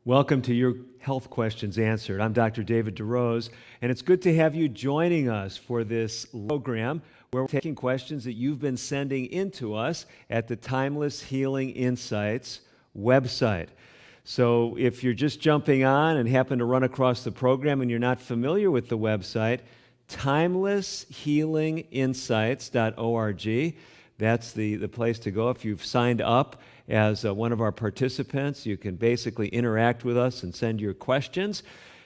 Welcome to Your Health Questions Answered. I'm Dr. David DeRose, and it's good to have you joining us for this program where we're taking questions that you've been sending in to us at the Timeless Healing Insights website. So if you're just jumping on and happen to run across the program and you're not familiar with the website, timelesshealinginsights.org. That's the place to go. If you've signed up as one of our participants, you can basically interact with us and send your questions.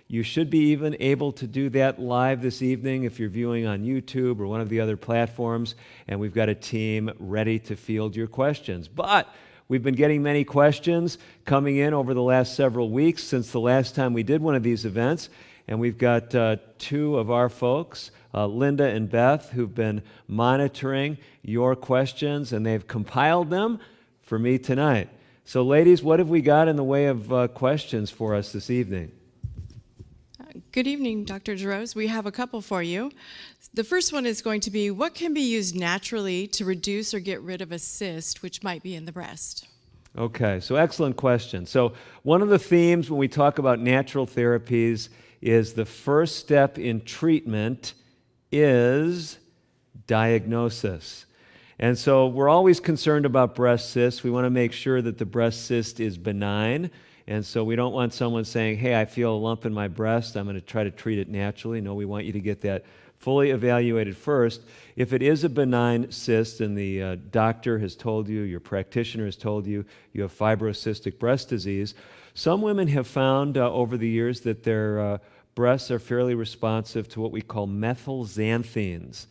You should be even able to do that live this evening if you're viewing on YouTube or one of the other platforms, and we've got a team ready to field your questions. But we've been getting many questions coming in over the last several weeks since the last time we did one of these events, and we've got two of our folks, Linda and Beth, who've been monitoring your questions, and they've compiled them for me tonight. So ladies, what have we got in the way of questions for us this evening? Good evening, Dr. DeRose. We have a couple for you. The first one is going to be, what can be used naturally to reduce or get rid of a cyst which might be in the breast? Okay, so excellent question. So one of the themes when we talk about natural therapies is the first step in treatment is diagnosis. And so we're always concerned about breast cysts. We want to make sure that the breast cyst is benign. And so we don't want someone saying, hey, I feel a lump in my breast, I'm going to try to treat it naturally. No, we want you to get that fully evaluated first. If it is a benign cyst and the doctor has told you, your practitioner has told you, you have fibrocystic breast disease, some women have found over the years that their breasts are fairly responsive to what we call methylxanthines.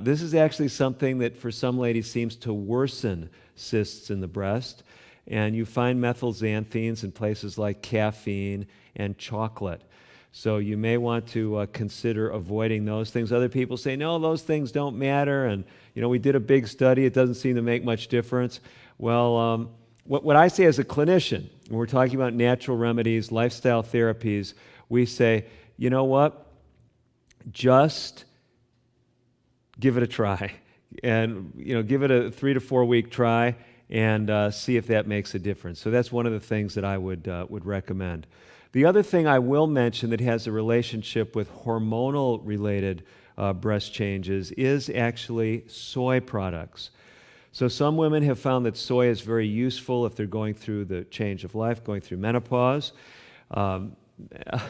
This is actually something that for some ladies seems to worsen cysts in the breast. And you find methylxanthines in places like caffeine and chocolate. So you may want to consider avoiding those things. Other people say, no, those things don't matter. And, we did a big study. It doesn't seem to make much difference. Well, what I say as a clinician, when we're talking about natural remedies, lifestyle therapies, we say, you know what? Just give it a try. And, give it a 3 to 4 week try and see if that makes a difference. So that's one of the things that I would recommend. The other thing I will mention that has a relationship with hormonal-related breast changes is actually soy products. So some women have found that soy is very useful if they're going through the change of life, going through menopause. And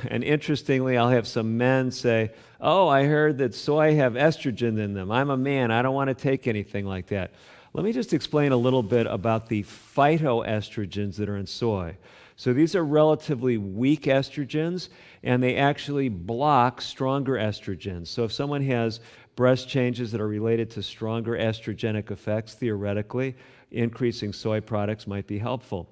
interestingly, I'll have some men say, oh, I heard that soy have estrogen in them. I'm a man. I don't want to take anything like that. Let me just explain a little bit about the phytoestrogens that are in soy. So these are relatively weak estrogens, and they actually block stronger estrogens. So if someone has breast changes that are related to stronger estrogenic effects, theoretically, increasing soy products might be helpful.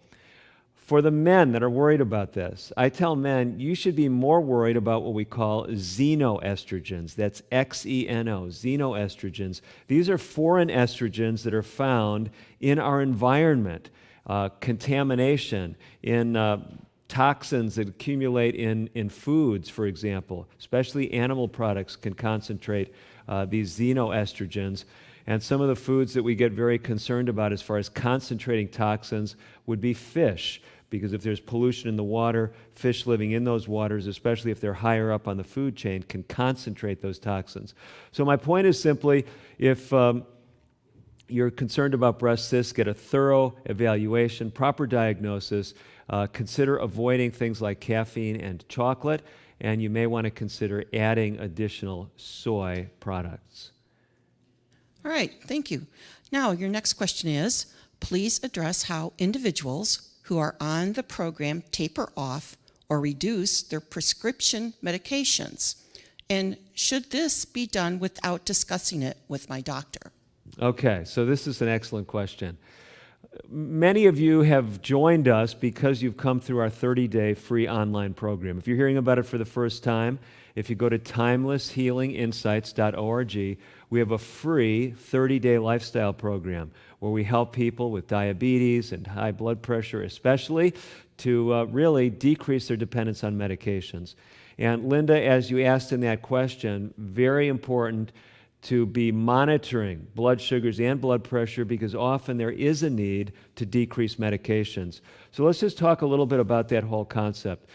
For the men that are worried about this, I tell men you should be more worried about what we call xenoestrogens. That's X-E-N-O, xenoestrogens. These are foreign estrogens that are found in our environment, contamination, in toxins that accumulate in foods, for example. Especially animal products can concentrate these xenoestrogens. And some of the foods that we get very concerned about as far as concentrating toxins would be fish, because if there's pollution in the water, fish living in those waters, especially if they're higher up on the food chain, can concentrate those toxins. So my point is simply, if you're concerned about breast cysts, get a thorough evaluation, proper diagnosis, consider avoiding things like caffeine and chocolate, and you may want to consider adding additional soy products. All right, thank you. Now, your next question is, please address how individuals who are on the program taper off or reduce their prescription medications. And should this be done without discussing it with my doctor? Okay, so this is an excellent question. Many of you have joined us because you've come through our 30-day free online program. If you're hearing about it for the first time, if you go to timelesshealinginsights.org, we have a free 30-day lifestyle program where we help people with diabetes and high blood pressure especially to really decrease their dependence on medications. And Linda, as you asked in that question, very important to be monitoring blood sugars and blood pressure because often there is a need to decrease medications. So let's just talk a little bit about that whole concept.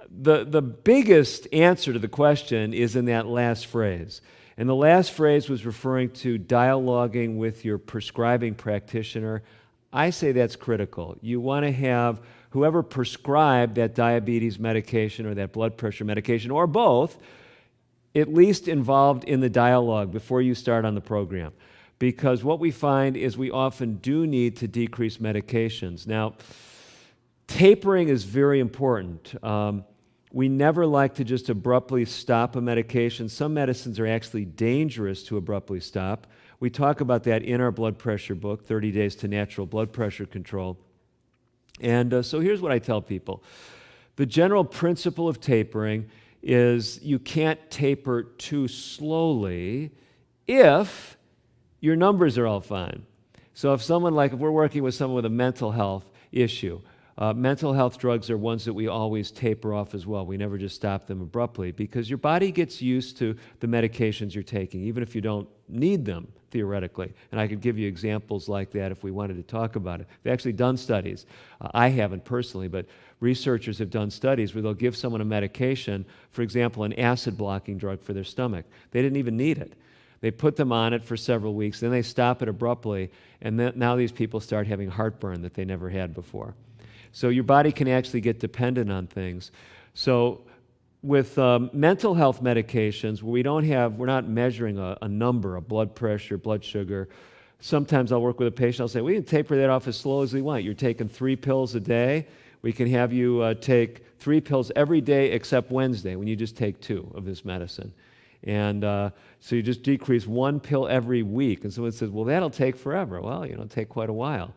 The biggest answer to the question is in that last phrase. And the last phrase was referring to dialoguing with your prescribing practitioner. I say that's critical. You want to have whoever prescribed that diabetes medication or that blood pressure medication, or both, at least involved in the dialogue before you start on the program. Because what we find is we often do need to decrease medications. Now, tapering is very important. We never like to just abruptly stop a medication. Some medicines are actually dangerous to abruptly stop. We talk about that in our blood pressure book, 30 Days to Natural Blood Pressure Control. And so here's what I tell people. The general principle of tapering is you can't taper too slowly if your numbers are all fine. So if we're working with someone with a mental health issue, mental health drugs are ones that we always taper off as well. We never just stop them abruptly because your body gets used to the medications you're taking, even if you don't need them, theoretically. And I could give you examples like that if we wanted to talk about it. They've actually done studies. I haven't personally, but researchers have done studies where they'll give someone a medication, for example, an acid-blocking drug for their stomach. They didn't even need it. They put them on it for several weeks, then they stop it abruptly, and now these people start having heartburn that they never had before. So your body can actually get dependent on things. So with mental health medications, where we're not measuring a number, a blood pressure, blood sugar. Sometimes I'll work with a patient, I'll say, we can taper that off as slow as we want. You're taking 3 pills a day. We can have you take 3 pills every day except Wednesday when you just take 2 of this medicine. And so you just decrease 1 pill every week. And someone says, well, that'll take forever. Well, it'll take quite a while.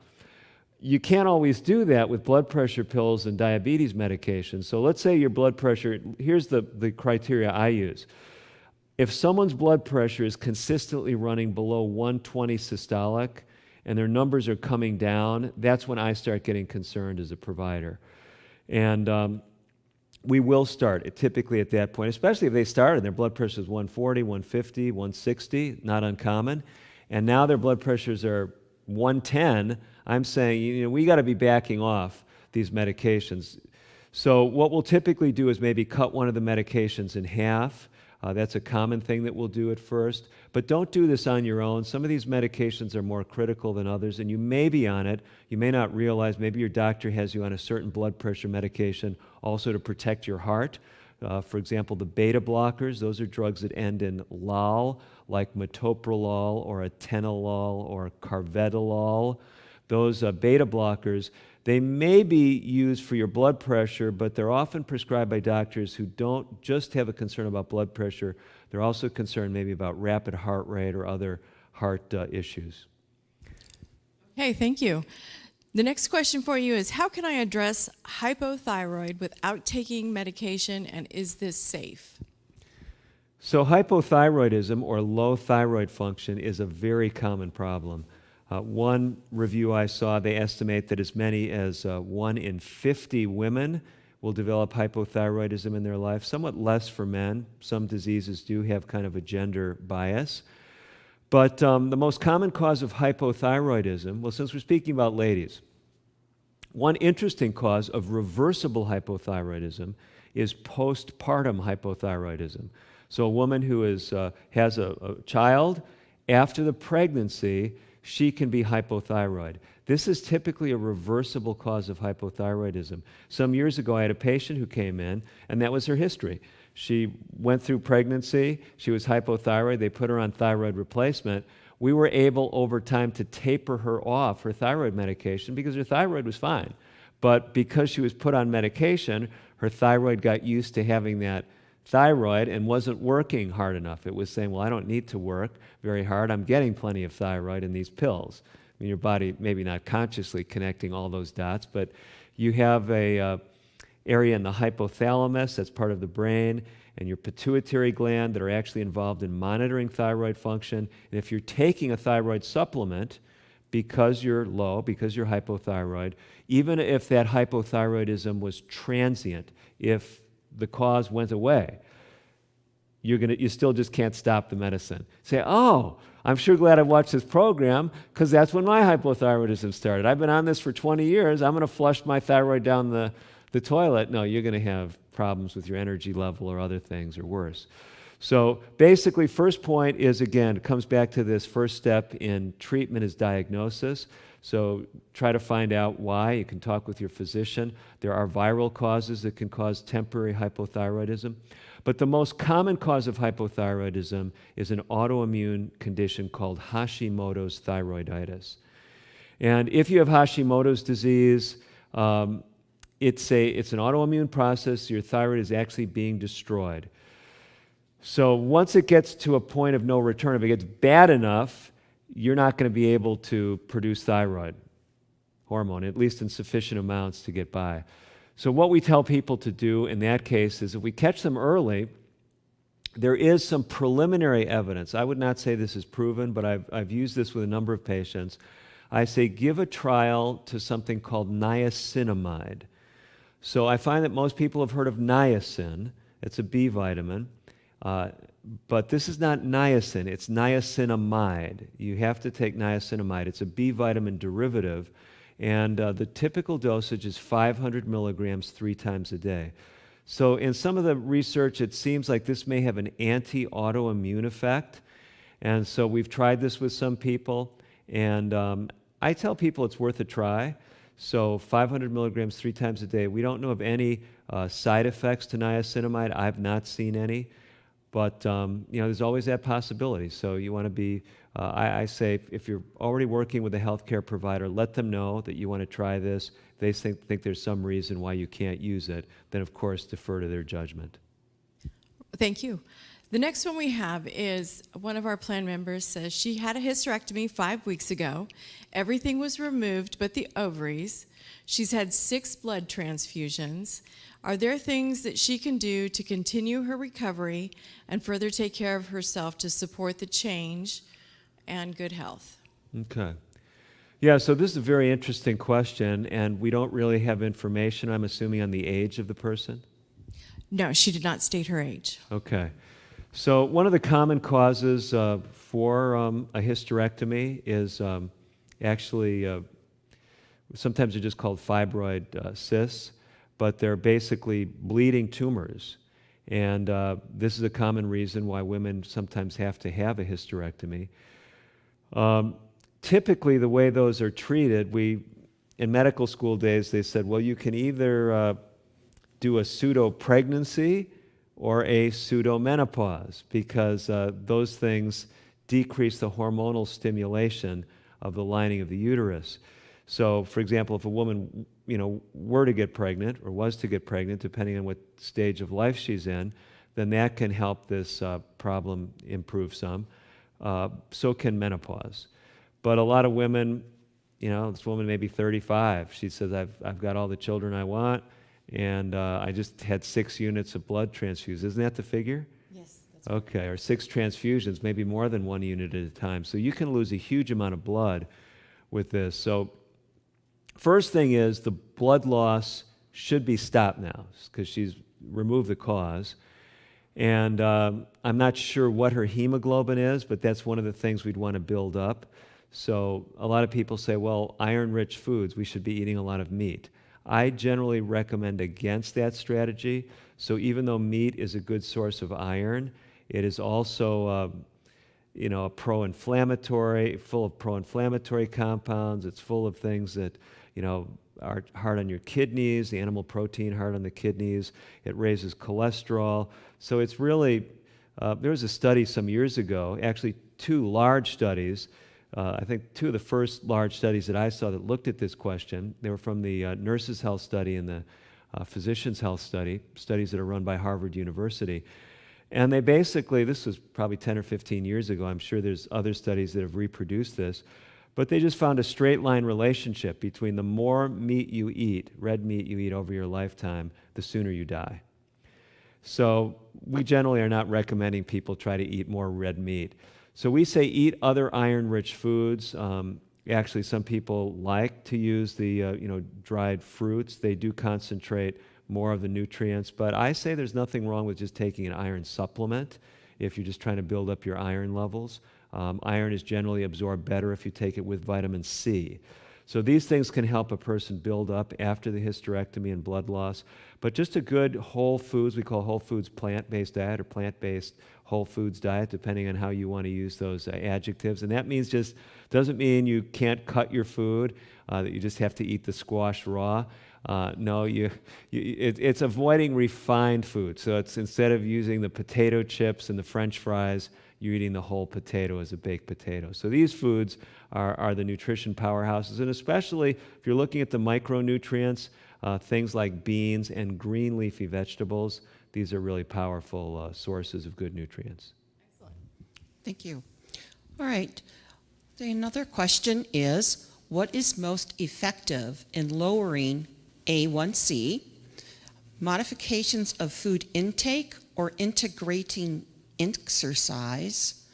You can't always do that with blood pressure pills and diabetes medications. So let's say your blood pressure, here's the criteria I use. If someone's blood pressure is consistently running below 120 systolic and their numbers are coming down, that's when I start getting concerned as a provider. And we will start typically at that point, especially if they started and their blood pressure is 140, 150, 160, not uncommon, and now their blood pressures are 110, I'm saying, we got to be backing off these medications. So what we'll typically do is maybe cut one of the medications in half. That's a common thing that we'll do at first. But don't do this on your own. Some of these medications are more critical than others, and you may be on it. You may not realize maybe your doctor has you on a certain blood pressure medication also to protect your heart. For example, the beta blockers, those are drugs that end in lol, like metoprolol or atenolol or carvedilol. Those beta blockers, they may be used for your blood pressure, but they're often prescribed by doctors who don't just have a concern about blood pressure. They're also concerned maybe about rapid heart rate or other heart issues. Okay, thank you. The next question for you is, how can I address hypothyroid without taking medication, and is this safe? So hypothyroidism, or low thyroid function, is a very common problem. One review I saw, they estimate that as many as 1 in 50 women will develop hypothyroidism in their life, somewhat less for men. Some diseases do have kind of a gender bias. But the most common cause of hypothyroidism, well, since we're speaking about ladies, one interesting cause of reversible hypothyroidism is postpartum hypothyroidism. So a woman who has a child, after the pregnancy, she can be hypothyroid. This is typically a reversible cause of hypothyroidism. Some years ago, I had a patient who came in, and that was her history. She went through pregnancy, she was hypothyroid, they put her on thyroid replacement. We were able over time to taper her off her thyroid medication because her thyroid was fine. But because she was put on medication, her thyroid got used to having that thyroid and wasn't working hard enough. It was saying, well, I don't need to work very hard. I'm getting plenty of thyroid in these pills. I mean, your body maybe not consciously connecting all those dots, but you have a area in the hypothalamus, that's part of the brain, and your pituitary gland that are actually involved in monitoring thyroid function. And if you're taking a thyroid supplement because you're low, because you're hypothyroid, even if that hypothyroidism was transient, if the cause went away, you still just can't stop the medicine. Say, oh, I'm sure glad I watched this program because that's when my hypothyroidism started. I've been on this for 20 years. I'm going to flush my thyroid down the toilet. No, you're going to have problems with your energy level or other things or worse. So basically, first point is, again, it comes back to this first step in treatment is diagnosis. So try to find out why. You can talk with your physician. There are viral causes that can cause temporary hypothyroidism. But the most common cause of hypothyroidism is an autoimmune condition called Hashimoto's thyroiditis. And if you have Hashimoto's disease, it's an autoimmune process. Your thyroid is actually being destroyed. So once it gets to a point of no return, if it gets bad enough, you're not going to be able to produce thyroid hormone, at least in sufficient amounts to get by. So what we tell people to do in that case is if we catch them early, there is some preliminary evidence. I would not say this is proven, but I've used this with a number of patients. I say give a trial to something called niacinamide. So I find that most people have heard of niacin. It's a B vitamin. But this is not niacin, it's niacinamide. You have to take niacinamide. It's a B vitamin derivative, and the typical dosage is 500 milligrams 3 times a day. So in some of the research, it seems like this may have an anti-autoimmune effect, and so we've tried this with some people, and I tell people it's worth a try. So 500 milligrams 3 times a day. We don't know of any side effects to niacinamide. I've not seen any. But there's always that possibility. So you want to be, I say, if you're already working with a healthcare provider, let them know that you want to try this. They think there's some reason why you can't use it. Then, of course, defer to their judgment. Thank you. The next one we have is one of our plan members says she had a hysterectomy 5 weeks ago. Everything was removed but the ovaries. She's had 6 blood transfusions. Are there things that she can do to continue her recovery and further take care of herself to support the change and good health? Okay. Yeah, so this is a very interesting question, and we don't really have information, I'm assuming, on the age of the person? No, she did not state her age. Okay. So one of the common causes for a hysterectomy is actually, sometimes they're just called fibroid cysts, but they're basically bleeding tumors. And this is a common reason why women sometimes have to have a hysterectomy. Typically, the way those are treated, in medical school days, they said, well, you can either do a pseudo-pregnancy or a pseudo-menopause, because those things decrease the hormonal stimulation of the lining of the uterus. So, for example, if a woman were to get pregnant or was to get pregnant, depending on what stage of life she's in, then that can help this problem improve some. So can menopause. But a lot of women, this woman may be 35. She says, I've got all the children I want, and I just had 6 units of blood transfused. Isn't that the figure? Yes, that's right. Okay, or 6 transfusions, maybe more than 1 unit at a time. So you can lose a huge amount of blood with this. So first thing is the blood loss should be stopped now because she's removed the cause. And I'm not sure what her hemoglobin is, but that's one of the things we'd want to build up. So a lot of people say, well, iron-rich foods, we should be eating a lot of meat. I generally recommend against that strategy. So even though meat is a good source of iron, it is also a pro-inflammatory, full of pro-inflammatory compounds. It's full of things that are hard on your kidneys, the animal protein hard on the kidneys. It raises cholesterol. So it's really, there was a study some years ago, actually 2 large studies. I think 2 of the first large studies that I saw that looked at this question. They were from the Nurses' Health Study and the Physicians' Health Study, studies that are run by Harvard University. And they basically, this was probably 10 or 15 years ago, I'm sure there's other studies that have reproduced this, but they just found a straight line relationship between the more meat you eat, red meat you eat over your lifetime, the sooner you die. So we generally are not recommending people try to eat more red meat. So we say eat other iron-rich foods. Actually, some people like to use the dried fruits. They do concentrate more of the nutrients. But I say there's nothing wrong with just taking an iron supplement if you're just trying to build up your iron levels. Iron is generally absorbed better if you take it with vitamin C. So these things can help a person build up after the hysterectomy and blood loss. But just a good whole foods, we call whole foods plant-based diet or plant-based whole foods diet, depending on how you want to use those adjectives. And that means just, doesn't mean you can't cut your food, that you just have to eat the squash raw. No, it's avoiding refined food. So it's instead of using the potato chips and the French fries, you're eating the whole potato as a baked potato. So these foods are the nutrition powerhouses, and especially if you're looking at the micronutrients, things like beans and green leafy vegetables, these are really powerful sources of good nutrients. Excellent. Thank you. All right. Another question is, what is most effective in lowering A1C? Modifications of food intake or integrating exercise?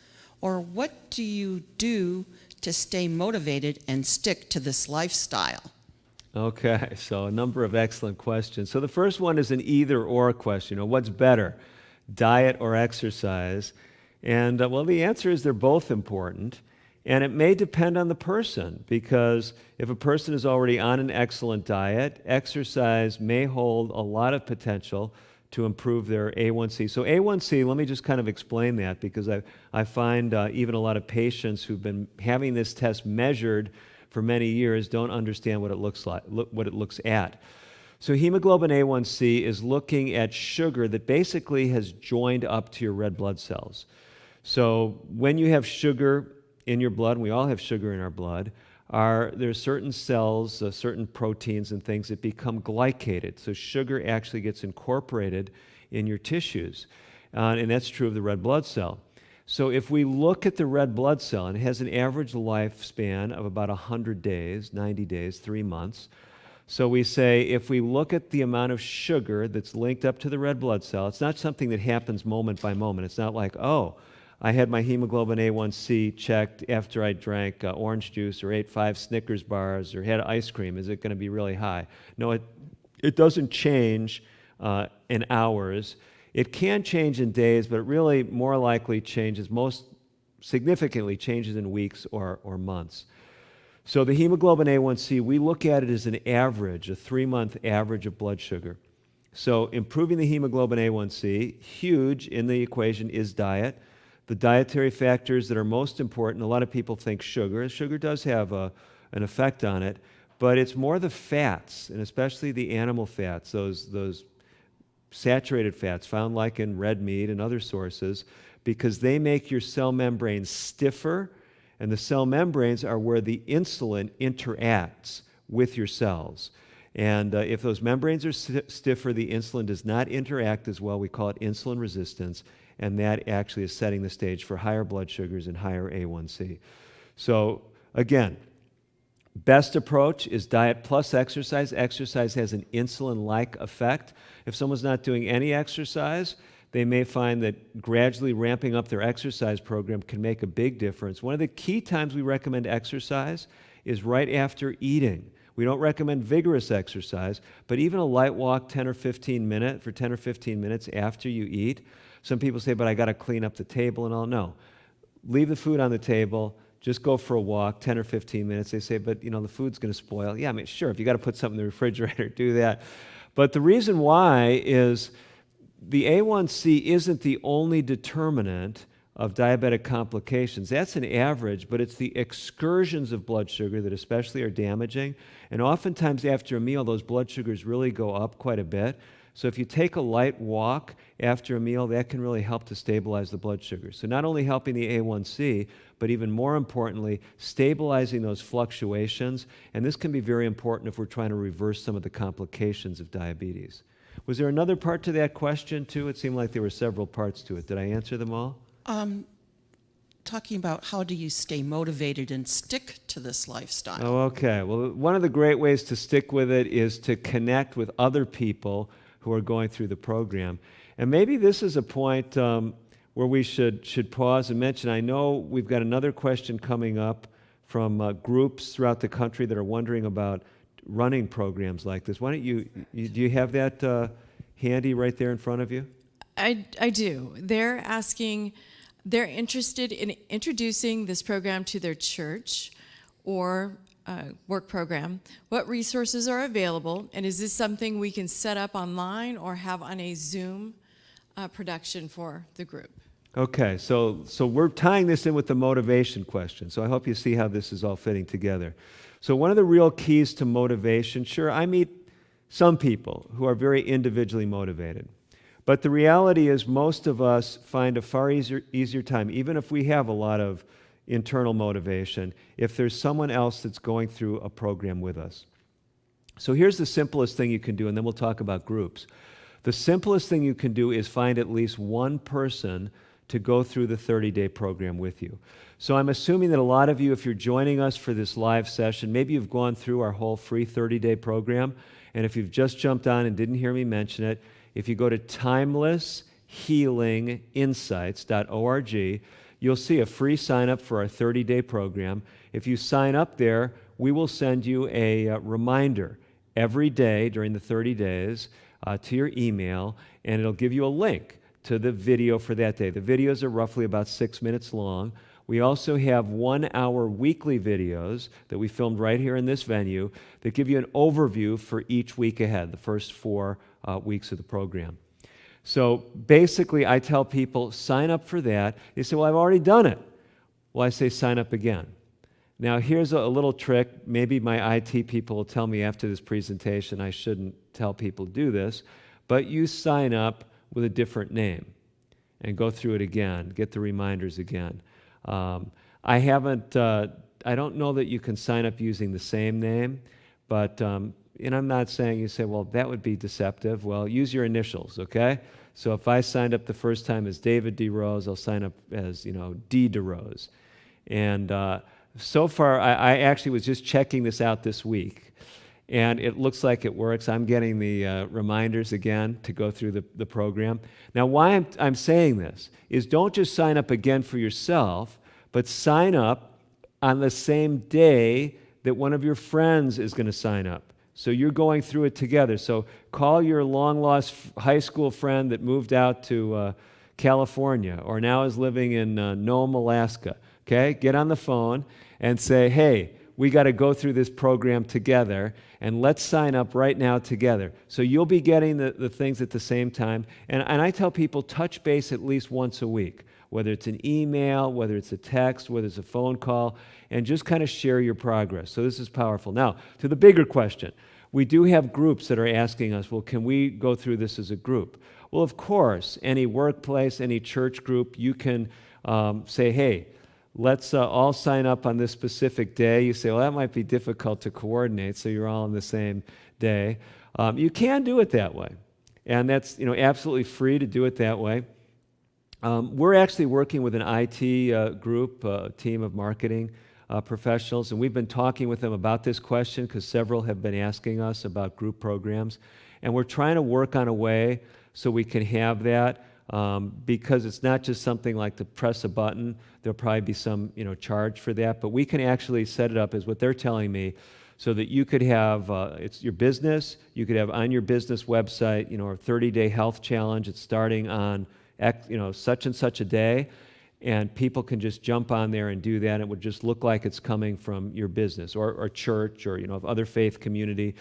Or what do you do to stay motivated and stick to this lifestyle? Okay, so a number of excellent questions. So the first one is an either-or question. What's better, diet or exercise? And well, the answer is they're both important. And it may depend on the person, because if a person is already on an excellent diet, exercise may hold a lot of potential to improve their A1C. So A1C, let me just kind of explain that, because I find even a lot of patients who've been having this test measured for many years don't understand what it looks like, what it looks at. So hemoglobin A1C is looking at sugar that basically has joined up to your red blood cells. So when you have sugar in your blood, and we all have sugar in our blood, there's certain cells, certain proteins and things that become glycated. So sugar actually gets incorporated in your tissues. And that's true of the red blood cell. So if we look at the red blood cell, and it has an average lifespan of about 100 days, 90 days, 3 months. So we say if we look at the amount of sugar that's linked up to the red blood cell, it's not something that happens moment by moment. It's not like, oh, I had my hemoglobin A1C checked after I drank orange juice or ate 5 Snickers bars or had ice cream. Is it going to be really high? No, it doesn't change in hours. It can change in days, but it really more likely changes, most significantly changes in weeks or months. So the hemoglobin A1C, we look at it as an average, a 3-month average of blood sugar. So improving the hemoglobin A1C, huge in the equation is diet. The dietary factors that are most important, a lot of people think sugar. Sugar does have an effect on it, but it's more the fats, and especially the animal fats, those saturated fats found like in red meat and other sources, because they make your cell membranes stiffer, and the cell membranes are where the insulin interacts with your cells. And if those membranes are stiffer, the insulin does not interact as well. We call it insulin resistance, and that actually is setting the stage for higher blood sugars and higher A1C. So again, best approach is diet plus exercise. Exercise has an insulin-like effect. If someone's not doing any exercise, they may find that gradually ramping up their exercise program can make a big difference. One of the key times we recommend exercise is right after eating. We don't recommend vigorous exercise, but even a light walk 10 or 15 minutes after you eat. Some people say, but I got to clean up the table and all. No. Leave the food on the table. Just go for a walk, 10 or 15 minutes. They say, but the food's going to spoil. Yeah, I mean, sure, if you got to put something in the refrigerator, do that. But the reason why is the A1C isn't the only determinant of diabetic complications. That's an average, but it's the excursions of blood sugar that especially are damaging. And oftentimes after a meal, those blood sugars really go up quite a bit. So if you take a light walk after a meal, that can really help to stabilize the blood sugar. So not only helping the A1C, but even more importantly, stabilizing those fluctuations. And this can be very important if we're trying to reverse some of the complications of diabetes. Was there another part to that question, too? It seemed like there were several parts to it. Did I answer them all? Talking about how do you stay motivated and stick to this lifestyle? Oh, okay. Well, one of the great ways to stick with it is to connect with other people who are going through the program. And maybe this is a point where we should pause and mention, I know we've got another question coming up from groups throughout the country that are wondering about running programs like this. Why don't do you have that handy right there in front of you? I do. They're interested in introducing this program to their church or work program. What resources are available, and is this something we can set up online or have on a Zoom production for the group? Okay, so we're tying this in with the motivation question. So I hope you see how this is all fitting together. So one of the real keys to motivation, sure, I meet some people who are very individually motivated. But the reality is most of us find a far easier time, even if we have a lot of internal motivation, if there's someone else that's going through a program with us. So here's the simplest thing you can do, and then we'll talk about groups. The simplest thing you can do is find at least one person to go through the 30-day program with you. So I'm assuming that a lot of you, if you're joining us for this live session, maybe you've gone through our whole free 30-day program, and if you've just jumped on and didn't hear me mention it, if you go to timelesshealinginsights.org, you'll see a free sign-up for our 30-day program. If you sign up there, we will send you a reminder every day during the 30 days to your email, and it'll give you a link to the video for that day. The videos are roughly about 6 minutes long. We also have 1-hour weekly videos that we filmed right here in this venue that give you an overview for each week ahead, the first 4 weeks of the program. So basically, I tell people, sign up for that. They say, well, I've already done it. Well, I say, sign up again. Now, here's a little trick. Maybe my IT people will tell me after this presentation I shouldn't tell people to do this, but you sign up with a different name and go through it again, get the reminders again. I don't know that you can sign up using the same name, but and I'm not saying you say, well, that would be deceptive. Well, use your initials, okay? So if I signed up the first time as David DeRose, I'll sign up as, D. DeRose. And so far, I actually was just checking this out this week, and it looks like it works. I'm getting the reminders again to go through the program. Now, why I'm saying this is don't just sign up again for yourself, but sign up on the same day that one of your friends is going to sign up. So you're going through it together. So call your long-lost high school friend that moved out to California or now is living in Nome, Alaska. Okay? Get on the phone and say, hey, we got to go through this program together, and let's sign up right now together. So you'll be getting the things at the same time. And I tell people, touch base at least once a week, whether it's an email, whether it's a text, whether it's a phone call, and just kind of share your progress. So this is powerful. Now, to the bigger question. We do have groups that are asking us, well, can we go through this as a group? Well, of course, any workplace, any church group, you can say, hey, let's all sign up on this specific day. You say, well, that might be difficult to coordinate, so you're all on the same day. You can do it that way, and that's absolutely free to do it that way. We're actually working with an IT group, a team of marketing professionals, and we've been talking with them about this question because several have been asking us about group programs, and we're trying to work on a way so we can have that because it's not just something like to press a button. There'll probably be some charge for that, but we can actually set it up as what they're telling me so that you could have, it's your business, you could have on your business website, a 30-day health challenge. It's starting on such and such a day, and people can just jump on there and do that. It would just look like it's coming from your business or church or other faith community.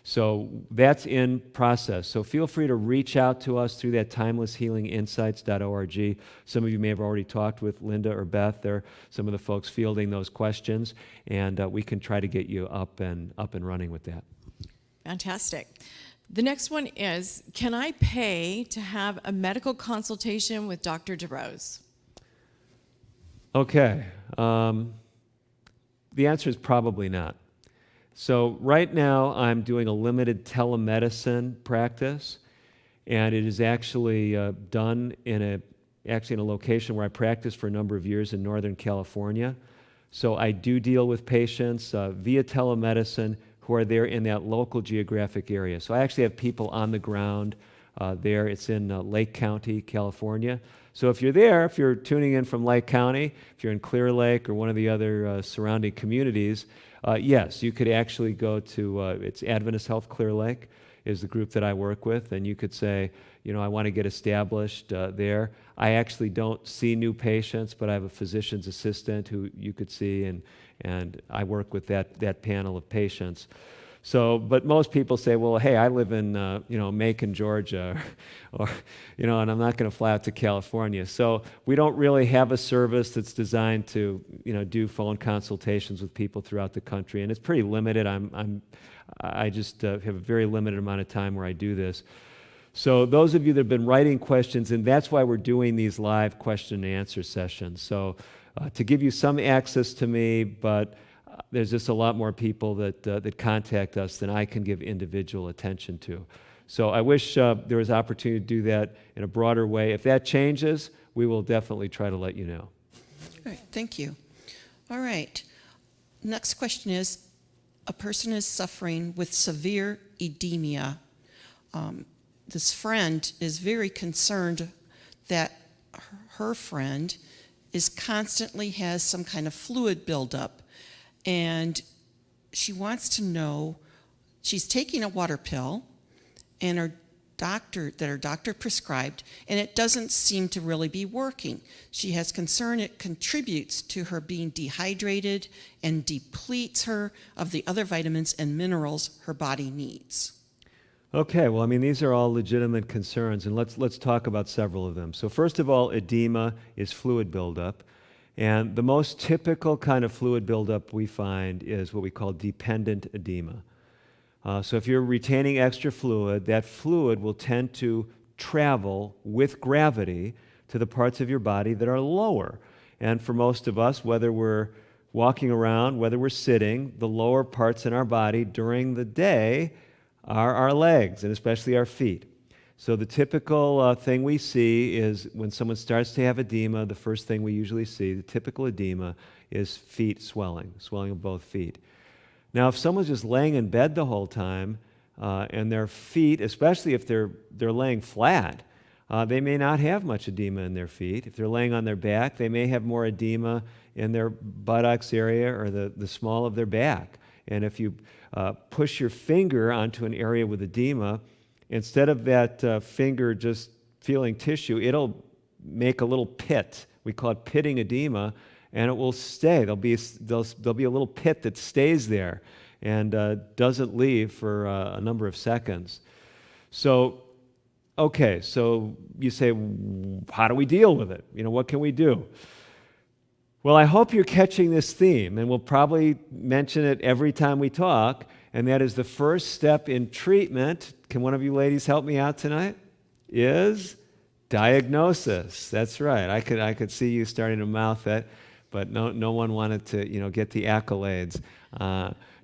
So that's in process. So feel free to reach out to us through that timelesshealinginsights.org. Some of you may have already talked with Linda or Beth. They're some of the folks fielding those questions, and we can try to get you up and running with that. Fantastic. The next one is, can I pay to have a medical consultation with Dr. DeRose? Okay. The answer is probably not. So right now I'm doing a limited telemedicine practice, and it is actually done in a location where I practiced for a number of years in Northern California. So I do deal with patients via telemedicine who are there in that local geographic area. So I actually have people on the ground there. It's in Lake County, California. So if you're there, if you're tuning in from Lake County, if you're in Clear Lake or one of the other surrounding communities, yes, you could actually go to, it's Adventist Health Clear Lake is the group that I work with, and you could say, I want to get established there. I actually don't see new patients, but I have a physician's assistant who you could see, and I work with that panel of patients. So, but most people say, well, hey, I live in, Macon, Georgia, or, and I'm not going to fly out to California. So we don't really have a service that's designed to, do phone consultations with people throughout the country, and it's pretty limited. I just have a very limited amount of time where I do this. So those of you that have been writing questions, and that's why we're doing these live question and answer sessions. So to give you some access to me, but there's just a lot more people that contact us than I can give individual attention to. So I wish there was opportunity to do that in a broader way. If that changes, we will definitely try to let you know. All right, thank you. All right. Next question is, a person is suffering with severe edemia. This friend is very concerned that her friend is constantly has some kind of fluid buildup. And she wants to know, she's taking a water pill and her doctor prescribed, and it doesn't seem to really be working. She has concern it contributes to her being dehydrated and depletes her of the other vitamins and minerals her body needs. Okay, well, these are all legitimate concerns, and let's talk about several of them. So first of all, edema is fluid buildup. And the most typical kind of fluid buildup we find is what we call dependent edema. So if you're retaining extra fluid, that fluid will tend to travel with gravity to the parts of your body that are lower. And for most of us, whether we're walking around, whether we're sitting, the lower parts in our body during the day are our legs, and especially our feet. So the typical thing we see is when someone starts to have edema, the first thing we usually see, the typical edema, is feet swelling of both feet. Now, if someone's just laying in bed the whole time, and their feet, especially if they're laying flat, they may not have much edema in their feet. If they're laying on their back, they may have more edema in their buttocks area or the small of their back. And if you push your finger onto an area with edema, instead of that finger just feeling tissue, it'll make a little pit. We call it pitting edema, and it will stay. There'll be a little pit that stays there and doesn't leave for a number of seconds. So, okay, so you say, how do we deal with it? What can we do? Well, I hope you're catching this theme, and we'll probably mention it every time we talk, and that is the first step in treatment. Can one of you ladies help me out tonight? Is diagnosis. That's right. I could see you starting to mouth that, but no one wanted to get the accolades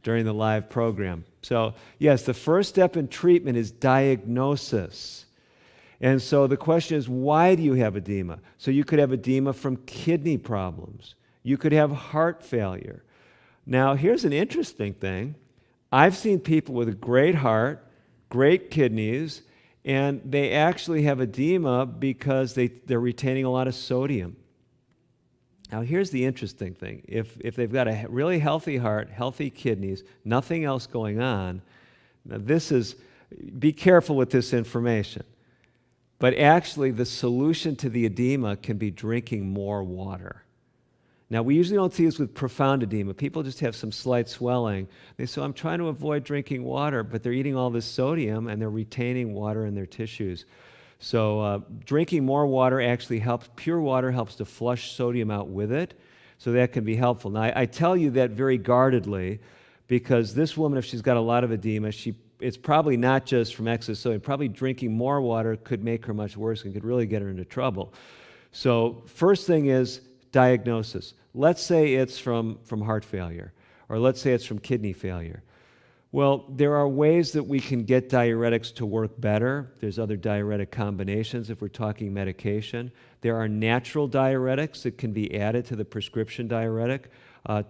during the live program. So yes, the first step in treatment is diagnosis. And so the question is, why do you have edema? So you could have edema from kidney problems. You could have heart failure. Now, here's an interesting thing. I've seen people with a great heart, great kidneys, and they actually have edema because they're retaining a lot of sodium. Now, here's the interesting thing. If they've got a really healthy heart, healthy kidneys, nothing else going on, now be careful with this information. But actually, the solution to the edema can be drinking more water. Now, we usually don't see this with profound edema. People just have some slight swelling. They say, I'm trying to avoid drinking water, but they're eating all this sodium and they're retaining water in their tissues. So drinking more water actually helps. Pure water helps to flush sodium out with it, so that can be helpful. Now, I tell you that very guardedly because this woman, if she's got a lot of edema, it's probably not just from excess sodium. Probably drinking more water could make her much worse and could really get her into trouble. So first thing is diagnosis. Let's say it's from heart failure, or let's say it's from kidney failure. Well, there are ways that we can get diuretics to work better. There's other diuretic combinations if we're talking medication. There are natural diuretics that can be added to the prescription diuretic.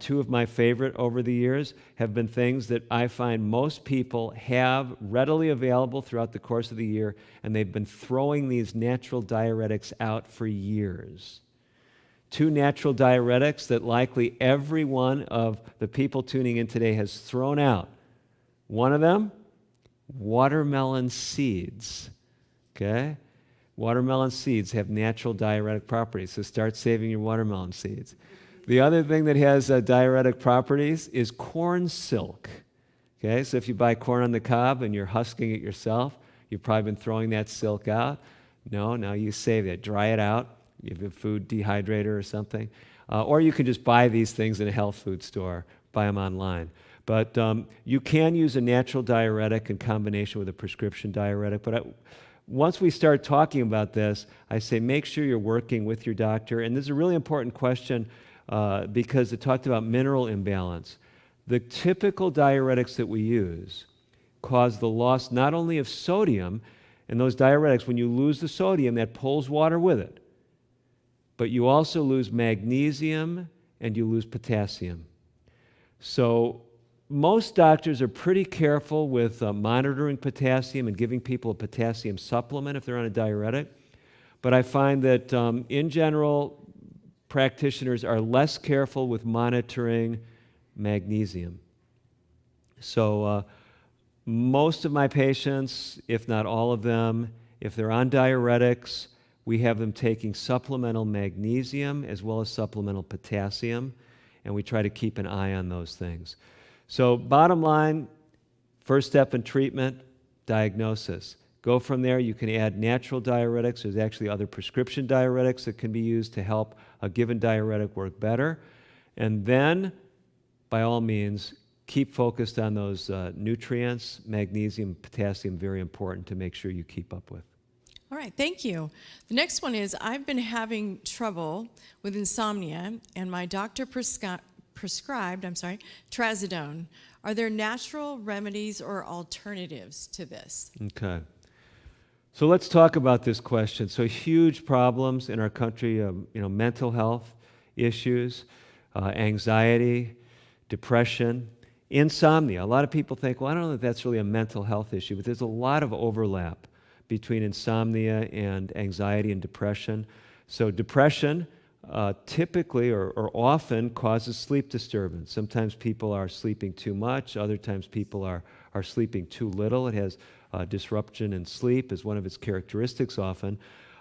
Two of my favorite over the years have been things that I find most people have readily available throughout the course of the year, and they've been throwing these natural diuretics out for years. two natural diuretics that likely every one of the people tuning in today has thrown out. One of them, watermelon seeds. Okay? Watermelon seeds have natural diuretic properties, so start saving your watermelon seeds. The other thing that has diuretic properties is corn silk. Okay, so if you buy corn on the cob and you're husking it yourself, you've probably been throwing that silk out. No, now you save it. Dry it out. You have a food dehydrator or something. Or you can just buy these things in a health food store, buy them online. But you can use a natural diuretic in combination with a prescription diuretic. But once we start talking about this, I say make sure you're working with your doctor. And this is a really important question because it talked about mineral imbalance. The typical diuretics that we use cause the loss not only of sodium, and those diuretics, when you lose the sodium, that pulls water with it, but you also lose magnesium and you lose potassium. So most doctors are pretty careful with monitoring potassium and giving people a potassium supplement if they're on a diuretic, but I find that in general, practitioners are less careful with monitoring magnesium. So most of my patients, if not all of them, if they're on diuretics, we have them taking supplemental magnesium as well as supplemental potassium, and we try to keep an eye on those things. So bottom line, first step in treatment, diagnosis. Go from there. You can add natural diuretics. There's actually other prescription diuretics that can be used to help a given diuretic work better. And then, by all means, keep focused on those nutrients, magnesium, potassium, very important to make sure you keep up with. All right, thank you. The next one is I've been having trouble with insomnia, and my doctor prescribed trazodone. Are there natural remedies or alternatives to this? Okay. So let's talk about this question. So huge problems in our country, mental health issues, anxiety, depression, insomnia. A lot of people think, well, I don't know if that's really a mental health issue, but there's a lot of overlap between insomnia and anxiety and depression. So depression typically or often causes sleep disturbance. Sometimes people are sleeping too much. Other times people are sleeping too little. It has disruption in sleep as one of its characteristics often.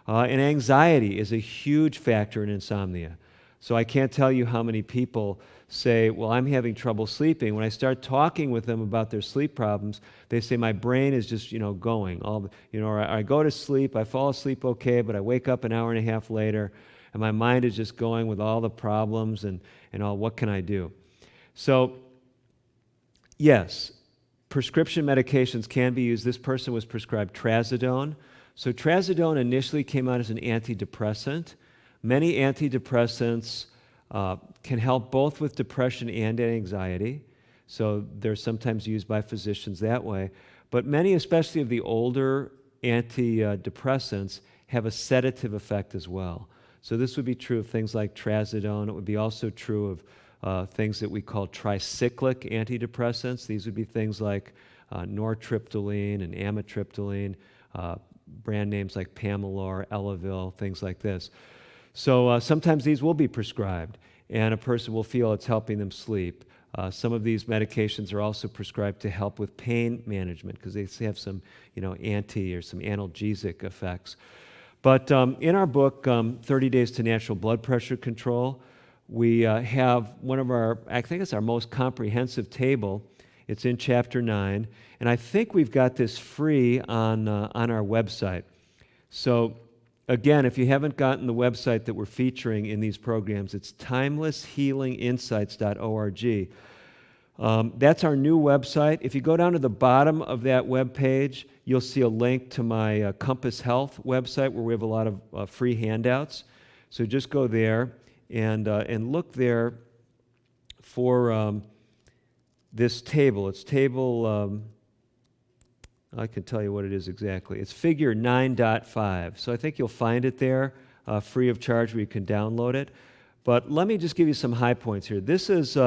And anxiety is a huge factor in insomnia. So I can't tell you how many people say, well, I'm having trouble sleeping. When I start talking with them about their sleep problems, they say, my brain is just, going. Or I go to sleep, I fall asleep okay, but I wake up an hour and a half later, and my mind is just going with all the problems and all, what can I do? So, yes, prescription medications can be used. This person was prescribed trazodone. So trazodone initially came out as an antidepressant. Many antidepressants can help both with depression and anxiety, so they're sometimes used by physicians that way. But many, especially of the older antidepressants, have a sedative effect as well. So this would be true of things like trazodone. It would be also true of things that we call tricyclic antidepressants. These would be things like nortriptyline and amitriptyline, brand names like Pamelor, Elavil, things like this. So sometimes these will be prescribed, and a person will feel it's helping them sleep. Some of these medications are also prescribed to help with pain management because they have some, anti or some analgesic effects. But in our book, 30 Days to Natural Blood Pressure Control, we have one of I think it's our most comprehensive table. It's in Chapter 9, and I think we've got this free on our website. So again, if you haven't gotten the website that we're featuring in these programs, it's timelesshealinginsights.org. That's our new website. If you go down to the bottom of that web page, you'll see a link to my Compass Health website where we have a lot of free handouts. So just go there and look there for this table. It's table... I can tell you what it is exactly. It's figure 9.5. So I think you'll find it there free of charge where you can download it. But let me just give you some high points here. This is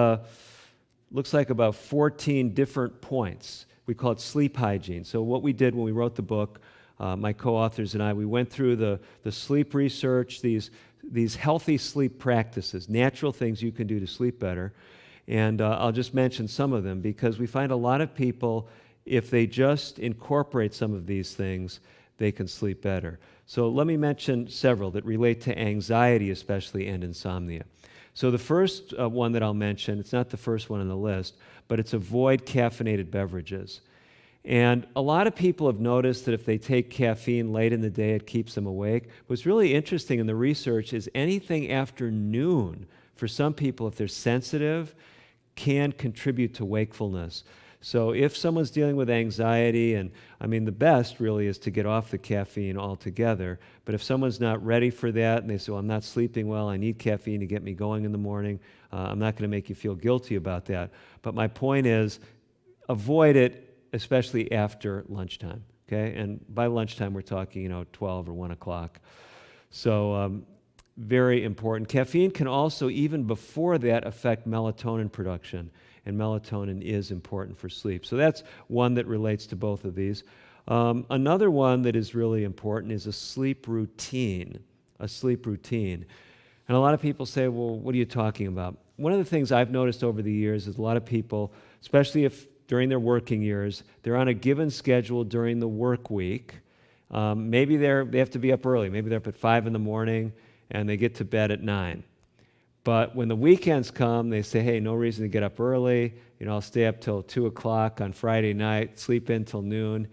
looks like about 14 different points. We call it sleep hygiene. So what we did when we wrote the book, my co-authors and I, we went through the sleep research, these these healthy sleep practices, natural things you can do to sleep better. And I'll just mention some of them because we find a lot of people, if they just incorporate some of these things, they can sleep better. So let me mention several that relate to anxiety especially and insomnia. So the first one that I'll mention, it's not the first one on the list, but it's avoid caffeinated beverages. And a lot of people have noticed that if they take caffeine late in the day, it keeps them awake. What's really interesting in the research is anything after noon, for some people, if they're sensitive, can contribute to wakefulness. So if someone's dealing with anxiety, and I mean the best really is to get off the caffeine altogether, but if someone's not ready for that and they say, well, I'm not sleeping well, I need caffeine to get me going in the morning, I'm not going to make you feel guilty about that. But my point is, avoid it, especially after lunchtime, okay? And by lunchtime, we're talking, 12 or 1 o'clock. So very important. Caffeine can also, even before that, affect melatonin production, and melatonin is important for sleep. So that's one that relates to both of these. Another one that is really important is a sleep routine, And a lot of people say, well, what are you talking about? One of the things I've noticed over the years is a lot of people, especially if during their working years, they're on a given schedule during the work week. Maybe they have to be up early. Maybe they're up at 5 in the morning and they get to bed at 9. But when the weekends come, they say, hey, no reason to get up early. I'll stay up till 2 o'clock on Friday night, sleep in till noon.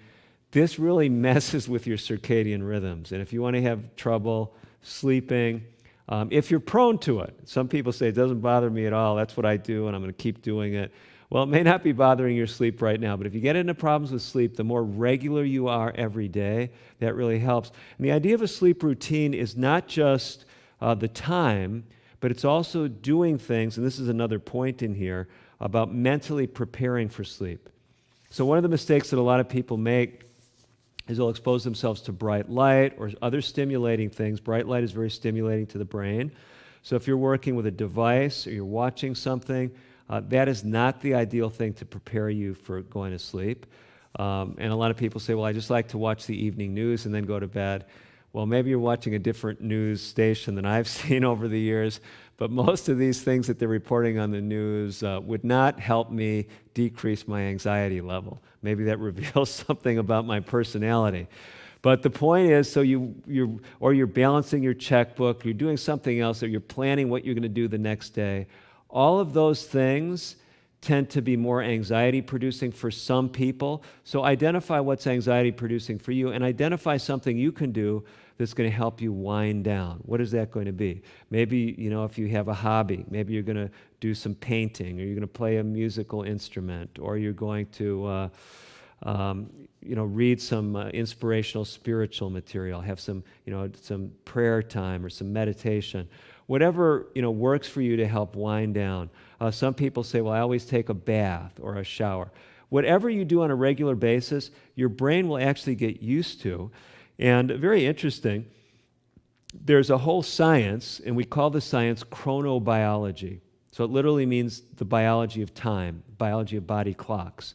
This really messes with your circadian rhythms. And if you want to have trouble sleeping, if you're prone to it, some people say, it doesn't bother me at all. That's what I do, and I'm going to keep doing it. Well, it may not be bothering your sleep right now, but if you get into problems with sleep, the more regular you are every day, that really helps. And the idea of a sleep routine is not just the time, but it's also doing things, and this is another point in here, about mentally preparing for sleep. So one of the mistakes that a lot of people make is they'll expose themselves to bright light or other stimulating things. Bright light is very stimulating to the brain. So if you're working with a device or you're watching something, that is not the ideal thing to prepare you for going to sleep. And a lot of people say, well, I just like to watch the evening news and then go to bed. Well, maybe you're watching a different news station than I've seen over the years, but most of these things that they're reporting on the news would not help me decrease my anxiety level. Maybe that reveals something about my personality. But the point is, so you're balancing your checkbook, you're doing something else, or you're planning what you're going to do the next day. All of those things tend to be more anxiety-producing for some people. So identify what's anxiety-producing for you and identify something you can do that's going to help you wind down. What is that going to be? Maybe, if you have a hobby, maybe you're going to do some painting, or you're going to play a musical instrument, or you're going to read some inspirational spiritual material, have some prayer time or some meditation. Whatever works for you to help wind down. Some people say, well, I always take a bath or a shower. Whatever you do on a regular basis, your brain will actually get used to. And very interesting, there's a whole science, and we call the science chronobiology. So it literally means the biology of time, biology of body clocks.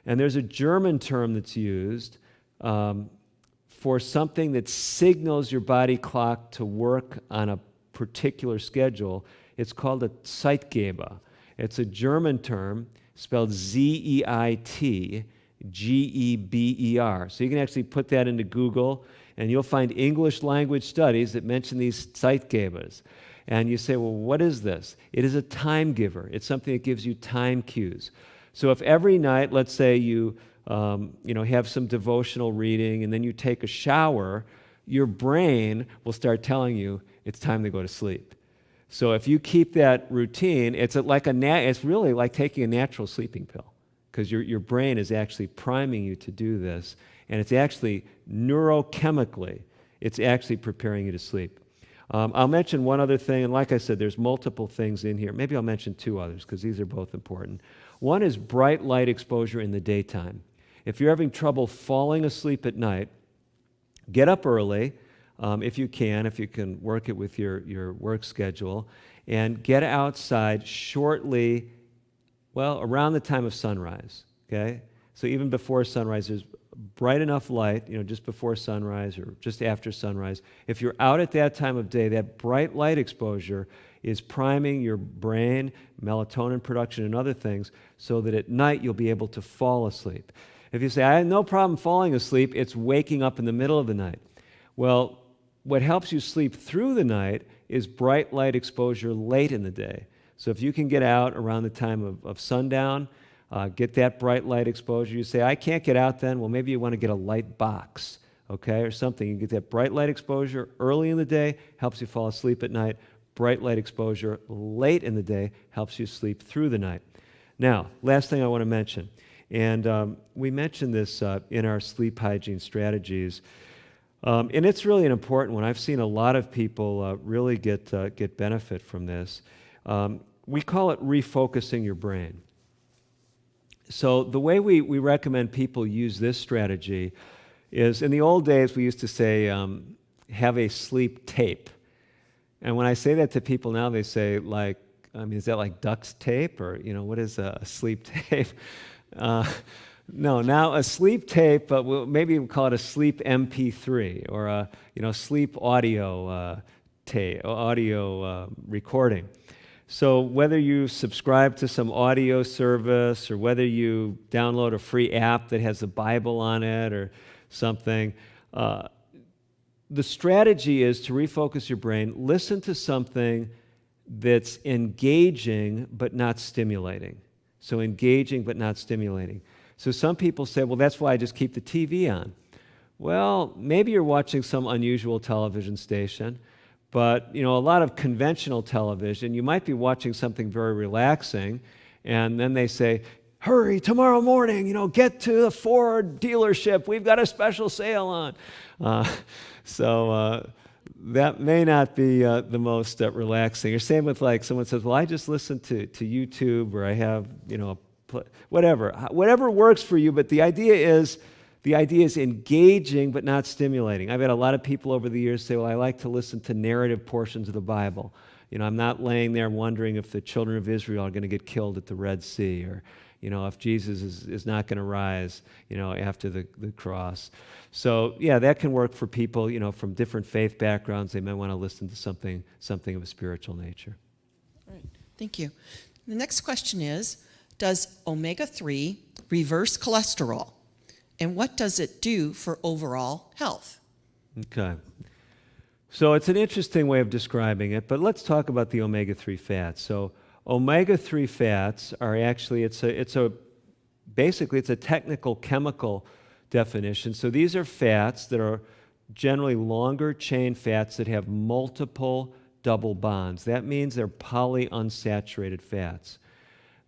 And there's a German term that's used for something that signals your body clock to work on a particular schedule. It's called a Zeitgeber. It's a German term spelled Zeitgeber. So you can actually put that into Google, and you'll find English language studies that mention these Zeitgebers. And you say, well, what is this? It is a time giver. It's something that gives you time cues. So if every night, let's say you have some devotional reading, and then you take a shower, your brain will start telling you it's time to go to sleep. So if you keep that routine, it's really like taking a natural sleeping pill, because your brain is actually priming you to do this, and it's actually neurochemically, it's actually preparing you to sleep. I'll mention one other thing, and like I said, there's multiple things in here. Maybe I'll mention two others, because these are both important. One is bright light exposure in the daytime. If you're having trouble falling asleep at night, get up early, if you can work it with your work schedule, and get outside shortly, around the time of sunrise, okay? So even before sunrise, there's bright enough light, just before sunrise or just after sunrise. If you're out at that time of day, that bright light exposure is priming your brain, melatonin production and other things, so that at night you'll be able to fall asleep. If you say, I have no problem falling asleep, it's waking up in the middle of the night. Well, what helps you sleep through the night is bright light exposure late in the day. So if you can get out around the time of sundown, get that bright light exposure. You say, I can't get out then. Well, maybe you want to get a light box, okay, or something. You get that bright light exposure early in the day, helps you fall asleep at night. Bright light exposure late in the day helps you sleep through the night. Now, last thing I want to mention, and we mentioned this in our sleep hygiene strategies, and it's really an important one. I've seen a lot of people really get benefit from this. We call it refocusing your brain. So the way we recommend people use this strategy is, in the old days, we used to say, have a sleep tape. And when I say that to people now, they say, is that like duct tape? Or, what is a sleep tape? No, now a sleep tape, maybe we'll call it a sleep MP3 or a, sleep audio tape, audio recording. So whether you subscribe to some audio service or whether you download a free app that has a Bible on it or something, the strategy is to refocus your brain. Listen to something that's engaging but not stimulating. So engaging but not stimulating. So some people say, well, that's why I just keep the TV on. Well, maybe you're watching some unusual television station, but a lot of conventional television, you might be watching something very relaxing, and then they say, hurry, tomorrow morning, get to the Ford dealership. We've got a special sale on. So that may not be the most relaxing. Or same with someone says, well, I just listen to YouTube, or I have, whatever works for you. But the idea is engaging but not stimulating. I've had a lot of people over the years say, well, I like to listen to narrative portions of the Bible. I'm not laying there wondering if the children of Israel are going to get killed at the Red Sea, or if Jesus is not going to rise, after the cross. So, yeah, that can work for people, from different faith backgrounds. They may want to listen to something of a spiritual nature. All right. Thank you. The next question is, does omega-3 reverse cholesterol? And what does it do for overall health? Okay. So it's an interesting way of describing it, but let's talk about the omega-3 fats. So omega-3 fats are actually, basically it's a technical chemical definition. So these are fats that are generally longer chain fats that have multiple double bonds. That means they're polyunsaturated fats.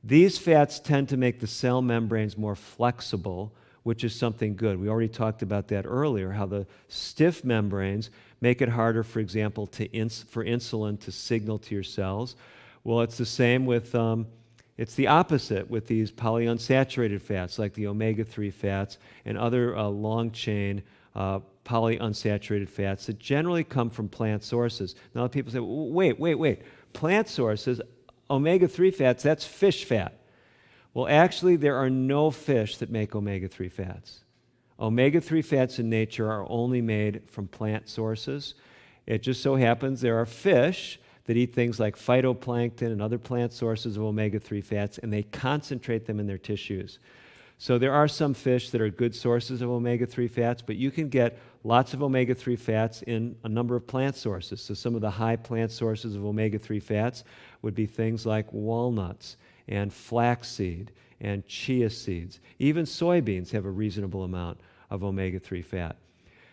These fats tend to make the cell membranes more flexible, which is something good. We already talked about that earlier, how the stiff membranes make it harder, for example, for insulin to signal to your cells. Well, it's the same with, it's the opposite with these polyunsaturated fats, like the omega-3 fats and other long-chain polyunsaturated fats that generally come from plant sources. Now, people say, wait, plant sources, omega-3 fats, that's fish fat. Well, actually, there are no fish that make omega-3 fats. Omega-3 fats in nature are only made from plant sources. It just so happens there are fish that eat things like phytoplankton and other plant sources of omega-3 fats, and they concentrate them in their tissues. So there are some fish that are good sources of omega-3 fats, but you can get lots of omega-3 fats in a number of plant sources. So some of the high plant sources of omega-3 fats would be things like walnuts and flaxseed and chia seeds. Even soybeans have a reasonable amount of omega-3 fat.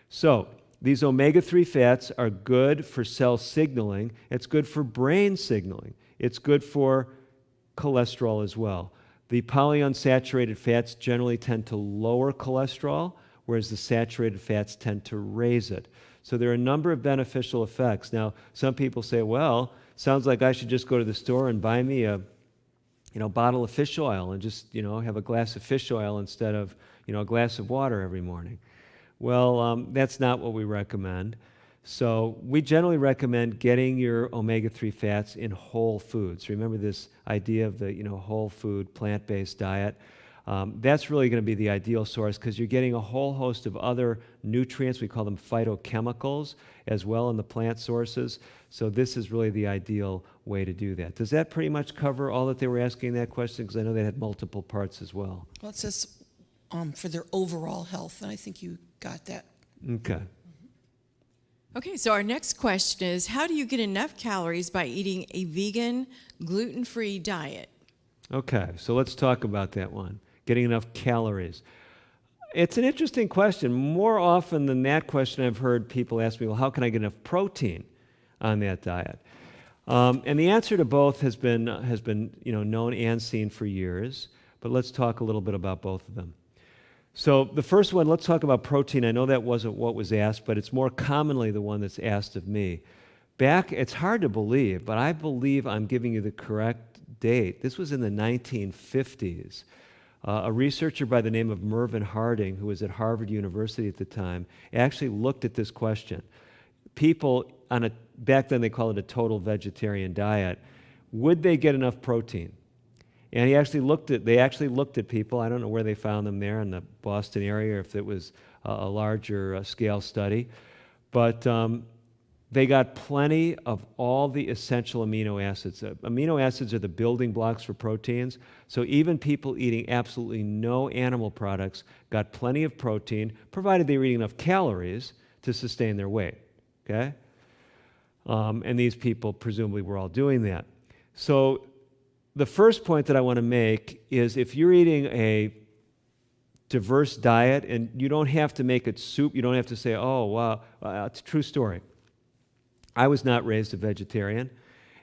So these omega-3 fats are good for cell signaling. It's good for brain signaling. It's good for cholesterol as well. The polyunsaturated fats generally tend to lower cholesterol, whereas the saturated fats tend to raise it. So there are a number of beneficial effects. Now, some people say, well, sounds like I should just go to the store and buy me a bottle of fish oil and just, have a glass of fish oil instead of, a glass of water every morning. Well, that's not what we recommend. So we generally recommend getting your omega-3 fats in whole foods. Remember this idea of the, whole food, plant-based diet. That's really going to be the ideal source because you're getting a whole host of other nutrients. We call them phytochemicals as well in the plant sources. So this is really the ideal way to do that. Does that pretty much cover all that they were asking that question? Because I know they had multiple parts as well. Well, it says for their overall health, and I think you got that. Okay. Okay, so our next question is, how do you get enough calories by eating a vegan, gluten-free diet? Okay, so let's talk about that one. Getting enough calories. It's an interesting question. More often than that question, I've heard people ask me, well, how can I get enough protein on that diet? And the answer to both has been known and seen for years, but let's talk a little bit about both of them. So the first one, let's talk about protein. I know that wasn't what was asked, but it's more commonly the one that's asked of me. It's hard to believe, but I believe I'm giving you the correct date. This was in the 1950s. A researcher by the name of Mervyn Harding, who was at Harvard University at the time, actually looked at this question. People back then they called it a total vegetarian diet, would they get enough protein? And they actually looked at people. I don't know where they found them there in the Boston area, or if it was a larger scale study, but they got plenty of all the essential amino acids. Amino acids are the building blocks for proteins, so even people eating absolutely no animal products got plenty of protein, provided they were eating enough calories to sustain their weight, okay? And these people presumably were all doing that. So the first point that I want to make is if you're eating a diverse diet, and you don't have to make it soup, you don't have to say, oh, wow, it's a true story. I was not raised a vegetarian,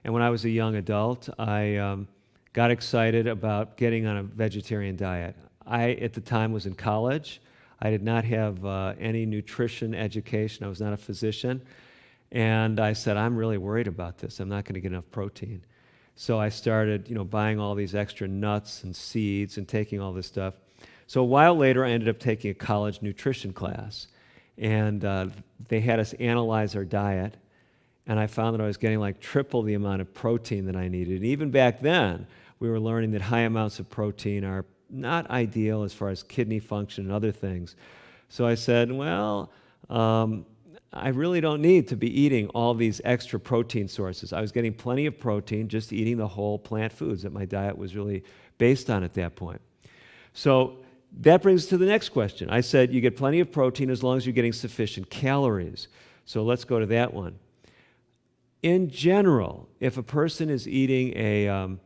and when I was a young adult, I got excited about getting on a vegetarian diet. I, at the time, was in college. I did not have any nutrition education. I was not a physician, and I said, I'm really worried about this. I'm not going to get enough protein. So I started, buying all these extra nuts and seeds and taking all this stuff. So a while later, I ended up taking a college nutrition class, and they had us analyze our diet. And I found that I was getting like triple the amount of protein that I needed. And even back then, we were learning that high amounts of protein are not ideal as far as kidney function and other things. So I said, well, I really don't need to be eating all these extra protein sources. I was getting plenty of protein just eating the whole plant foods that my diet was really based on at that point. So that brings us to the next question. I said you get plenty of protein as long as you're getting sufficient calories. So let's go to that one. In general, if a person is eating a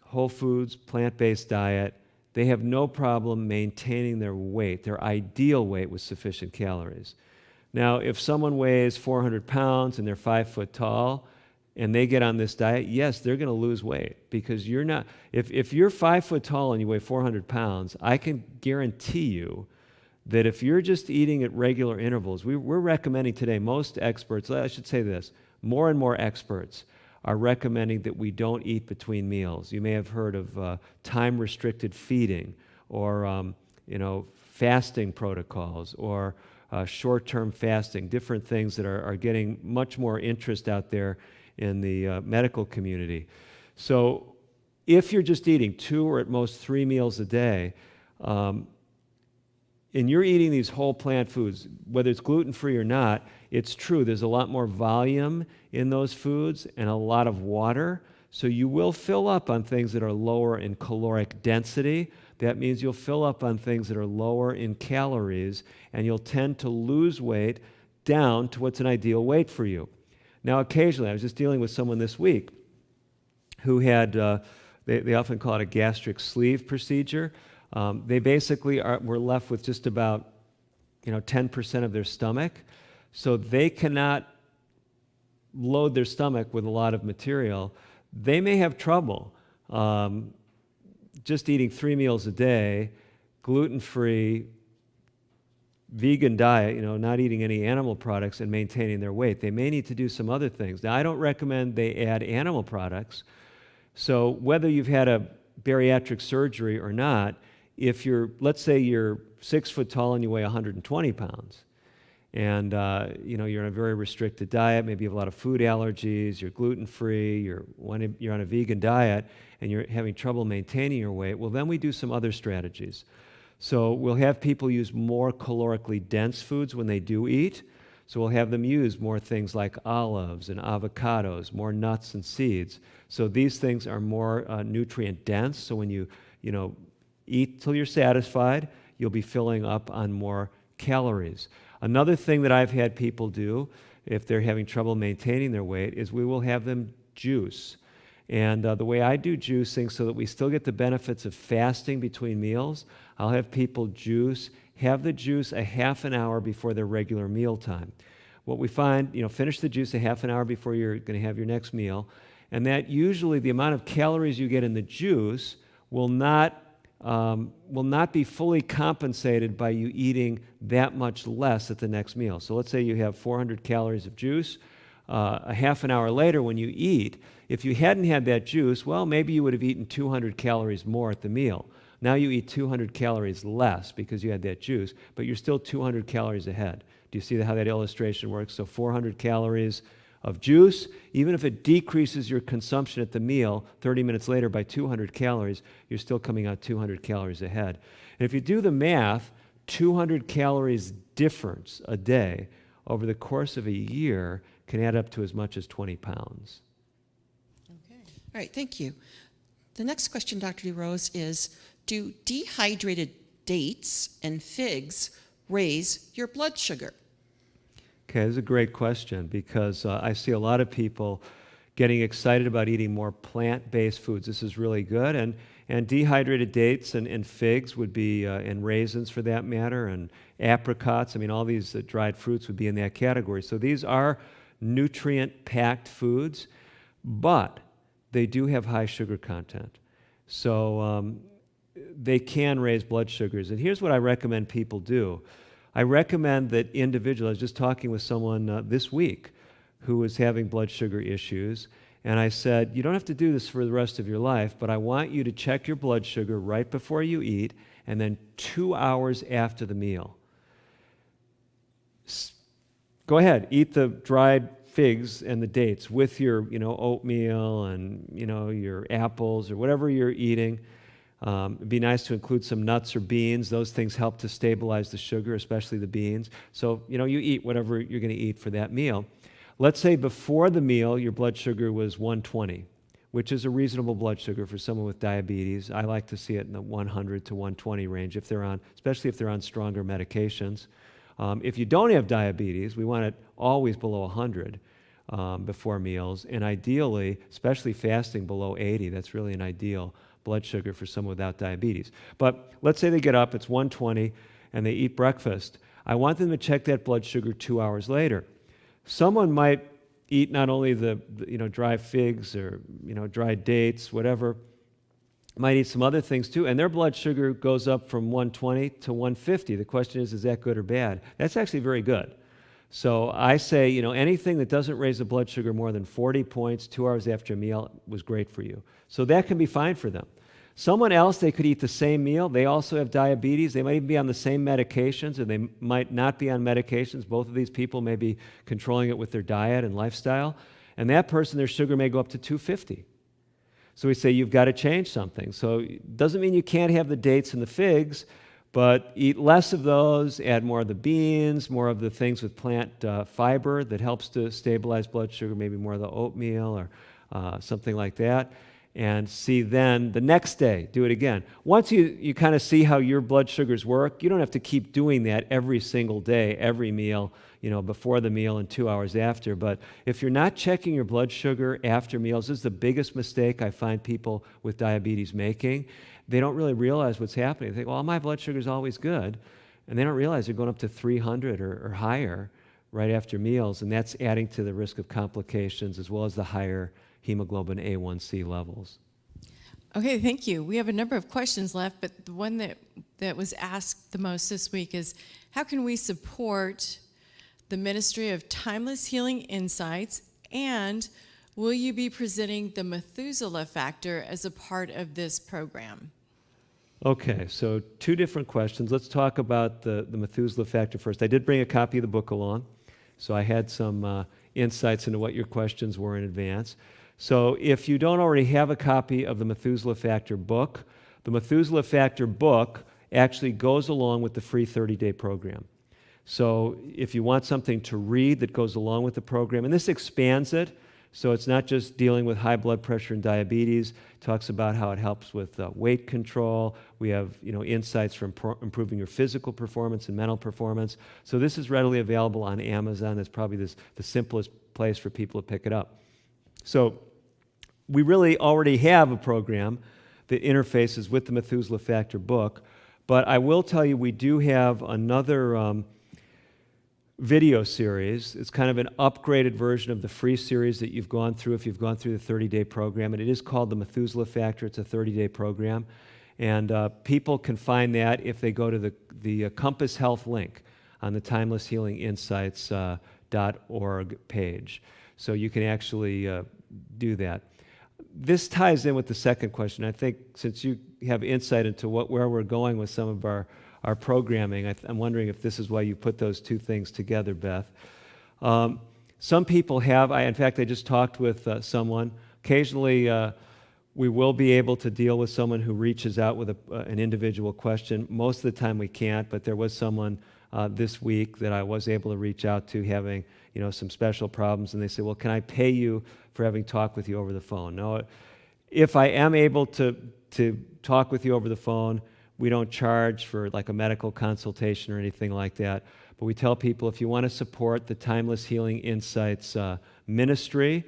whole foods, plant-based diet, they have no problem maintaining their weight, their ideal weight with sufficient calories. Now, if someone weighs 400 pounds and they're 5 foot tall and they get on this diet, yes, they're going to lose weight because you're not, if you're 5 foot tall and you weigh 400 pounds, I can guarantee you that if you're just eating at regular intervals, we're recommending today, most experts, I should say this, more and more experts are recommending that we don't eat between meals. You may have heard of time-restricted feeding or fasting protocols or short-term fasting, different things that are getting much more interest out there in the medical community. So if you're just eating 2 or at most 3 meals a day, and you're eating these whole plant foods, whether it's gluten-free or not, it's true, there's a lot more volume in those foods and a lot of water, so you will fill up on things that are lower in caloric density. That means you'll fill up on things that are lower in calories, and you'll tend to lose weight down to what's an ideal weight for you. Now, occasionally, I was just dealing with someone this week who had, they often call it a gastric sleeve procedure. They basically were left with just about 10% of their stomach, so they cannot load their stomach with a lot of material. They may have trouble just eating 3 meals a day, gluten-free, vegan diet, not eating any animal products and maintaining their weight. They may need to do some other things. Now, I don't recommend they add animal products, so whether you've had a bariatric surgery or not, if let's say you're 6 foot tall and you weigh 120 pounds, and you're on a very restricted diet, maybe you have a lot of food allergies, you're gluten-free, you're on a vegan diet, and you're having trouble maintaining your weight, well, then we do some other strategies. So we'll have people use more calorically dense foods when they do eat. So we'll have them use more things like olives and avocados, more nuts and seeds. So these things are more nutrient dense. So when you eat till you're satisfied, you'll be filling up on more calories. Another thing that I've had people do if they're having trouble maintaining their weight is we will have them juice. And the way I do juicing so that we still get the benefits of fasting between meals, I'll have people juice, have the juice a half an hour before their regular meal time. What we find, finish the juice a half an hour before you're going to have your next meal, and that usually the amount of calories you get in the juice will not be fully compensated by you eating that much less at the next meal. So let's say you have 400 calories of juice. A half an hour later when you eat, if you hadn't had that juice, well, maybe you would have eaten 200 calories more at the meal. Now you eat 200 calories less because you had that juice, but you're still 200 calories ahead. Do you see how that illustration works? So 400 calories of juice, even if it decreases your consumption at the meal 30 minutes later by 200 calories, you're still coming out 200 calories ahead. And if you do the math, 200 calories difference a day over the course of a year can add up to as much as 20 pounds. Okay. All right, thank you. The next question, Dr. DeRose, is do dehydrated dates and figs raise your blood sugar? Okay, this is a great question because I see a lot of people getting excited about eating more plant-based foods. This is really good. And dehydrated dates and figs would be, and raisins for that matter, and apricots. I mean, all these dried fruits would be in that category. So these are nutrient-packed foods, but they do have high sugar content. So they can raise blood sugars. And here's what I recommend people do. I recommend that individuals, I was just talking with someone this week who was having blood sugar issues, and I said, you don't have to do this for the rest of your life, but I want you to check your blood sugar right before you eat and then 2 hours after the meal. Go ahead, eat the dried figs and the dates with your oatmeal and your apples or whatever you're eating. It'd be nice to include some nuts or beans. Those things help to stabilize the sugar, especially the beans. So, you eat whatever you're going to eat for that meal. Let's say before the meal, your blood sugar was 120, which is a reasonable blood sugar for someone with diabetes. I like to see it in the 100 to 120 range, especially if they're on stronger medications. If you don't have diabetes, we want it always below 100 before meals, and ideally, especially fasting below 80, that's really an ideal blood sugar for someone without diabetes. But let's say they get up, it's 120, and they eat breakfast. I want them to check that blood sugar 2 hours later. Someone might eat not only the dry figs or dried dates, whatever, might eat some other things too, and their blood sugar goes up from 120 to 150. The question is that good or bad? That's actually very good. So I say, anything that doesn't raise the blood sugar more than 40 points 2 hours after a meal was great for you. So that can be fine for them. Someone else, they could eat the same meal. They also have diabetes. They might even be on the same medications, or they might not be on medications. Both of these people may be controlling it with their diet and lifestyle. And that person, their sugar may go up to 250. So we say, you've got to change something. So it doesn't mean you can't have the dates and the figs, but eat less of those, add more of the beans, more of the things with plant fiber that helps to stabilize blood sugar, maybe more of the oatmeal or something like that. And see then the next day, do it again. Once you kind of see how your blood sugars work, you don't have to keep doing that every single day, every meal, before the meal and 2 hours after. But if you're not checking your blood sugar after meals, this is the biggest mistake I find people with diabetes making. They don't really realize what's happening. They think, well, my blood sugar is always good. And they don't realize they're going up to 300 or higher right after meals. And that's adding to the risk of complications as well as the higher hemoglobin A1C levels. Okay, thank you. We have a number of questions left, but the one that was asked the most this week is, how can we support the Ministry of Timeless Healing Insights, and will you be presenting the Methuselah factor as a part of this program? Okay, so two different questions. Let's talk about the Methuselah factor first. I did bring a copy of the book along, so I had some insights into what your questions were in advance. So if you don't already have a copy of the Methuselah factor book, the Methuselah factor book actually goes along with the free 30-day program. So if you want something to read that goes along with the program, and this expands it, so it's not just dealing with high blood pressure and diabetes. It talks about how it helps with weight control. We have insights for improving your physical performance and mental performance. So this is readily available on Amazon. That's probably the simplest place for people to pick it up. So we really already have a program that interfaces with the Methuselah Factor book, but I will tell you we do have another video series. It's kind of an upgraded version of the free series that you've gone through if you've gone through the 30-day program, and it is called the Methuselah Factor. It's a 30-day program, and people can find that if they go to the Compass Health link on the timelesshielinginsights.org page. So you can actually do that. This ties in with the second question. I think since you have insight into where we're going with some of our programming, I'm wondering if this is why you put those two things together, Beth. Some people have, in fact, I just talked with someone. Occasionally, we will be able to deal with someone who reaches out with an individual question. Most of the time we can't, but there was someone this week that I was able to reach out to having some special problems, and they said, well, can I pay you for having talked with you over the phone? No, if I am able to talk with you over the phone, we don't charge for like a medical consultation or anything like that. But we tell people if you want to support the Timeless Healing Insights ministry,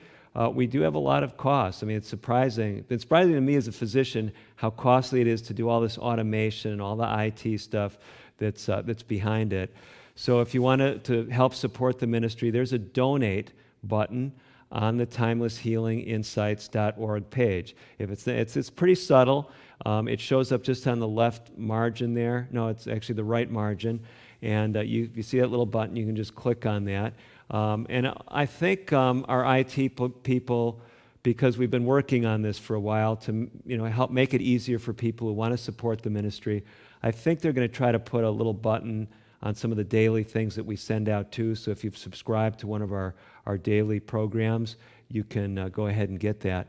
we do have a lot of costs. I mean, it's surprising. It's surprising to me as a physician how costly it is to do all this automation and all the IT stuff that's behind it. So if you want to help support the ministry, there's a donate button on the timelesshielinginsights.org page. If it's pretty subtle. It shows up just on the left margin there. No, it's actually the right margin. And you see that little button, you can just click on that. And I think our IT people, because we've been working on this for a while to help make it easier for people who want to support the ministry, I think they're going to try to put a little button on some of the daily things that we send out too. So if you've subscribed to one of our daily programs, you can go ahead and get that.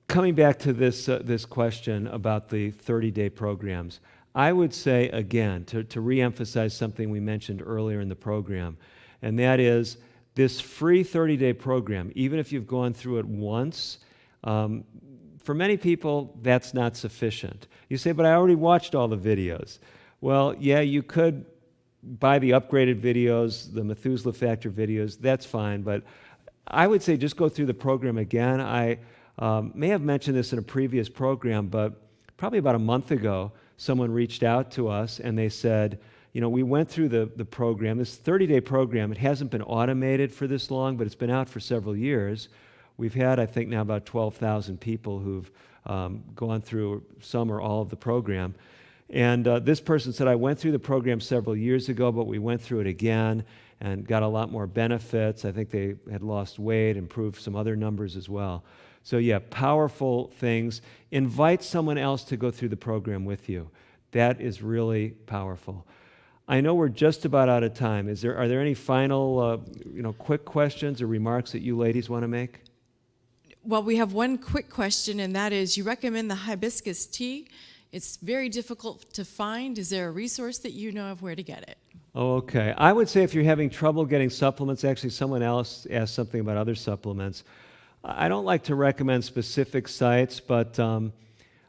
Coming back to this question about the 30-day programs, I would say, again, to reemphasize something we mentioned earlier in the program, and that is this free 30-day program, even if you've gone through it once, for many people, that's not sufficient. You say, but I already watched all the videos. Well, yeah, you could buy the upgraded videos, the Methuselah Factor videos, that's fine, but I would say just go through the program again. I may have mentioned this in a previous program, but probably about a month ago, someone reached out to us and they said, we went through the program, this 30-day program. It hasn't been automated for this long, but it's been out for several years. We've had, I think, now about 12,000 people who've gone through some or all of the program. And this person said, I went through the program several years ago, but we went through it again and got a lot more benefits. I think they had lost weight, improved some other numbers as well. So yeah, powerful things. Invite someone else to go through the program with you. That is really powerful. I know we're just about out of time. Are there any final quick questions or remarks that you ladies want to make? Well, we have one quick question, and that is, you recommend the hibiscus tea. It's very difficult to find. Is there a resource that you know of where to get it? Oh, okay. I would say if you're having trouble getting supplements, actually someone else asked something about other supplements. I don't like to recommend specific sites, but a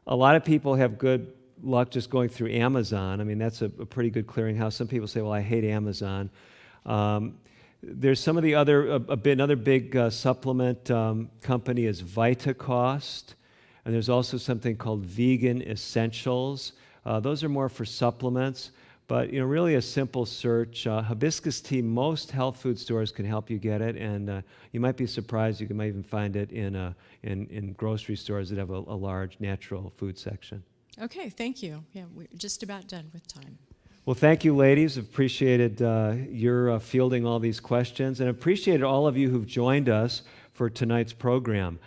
lot of people have good luck just going through Amazon. I mean, that's a pretty good clearinghouse. Some people say, well, I hate Amazon. There's some of the another big supplement company is VitaCost, and there's also something called Vegan Essentials. Those are more for supplements. But really a simple search. Hibiscus tea, most health food stores can help you get it, and you might be surprised you might even find it in grocery stores that have a large natural food section. Okay, thank you. Yeah, we're just about done with time. Well, thank you, ladies. Appreciated your fielding all these questions, and appreciated all of you who've joined us for tonight's program.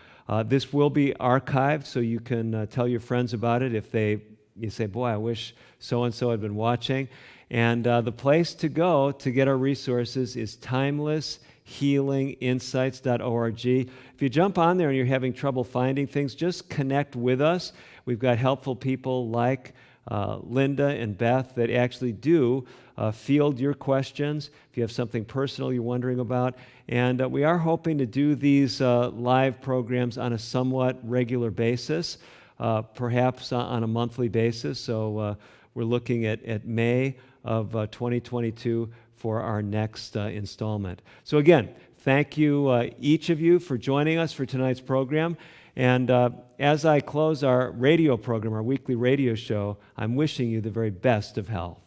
This will be archived, so you can tell your friends about it if you say, boy, I wish so-and-so had been watching. And the place to go to get our resources is timelesshealinginsights.org. If you jump on there and you're having trouble finding things, just connect with us. We've got helpful people like Linda and Beth that actually do field your questions if you have something personal you're wondering about. And we are hoping to do these live programs on a somewhat regular basis, perhaps on a monthly basis. So we're looking at May of 2022 for our next installment. So again, thank you, each of you, for joining us for tonight's program. And as I close our radio program, our weekly radio show, I'm wishing you the very best of health.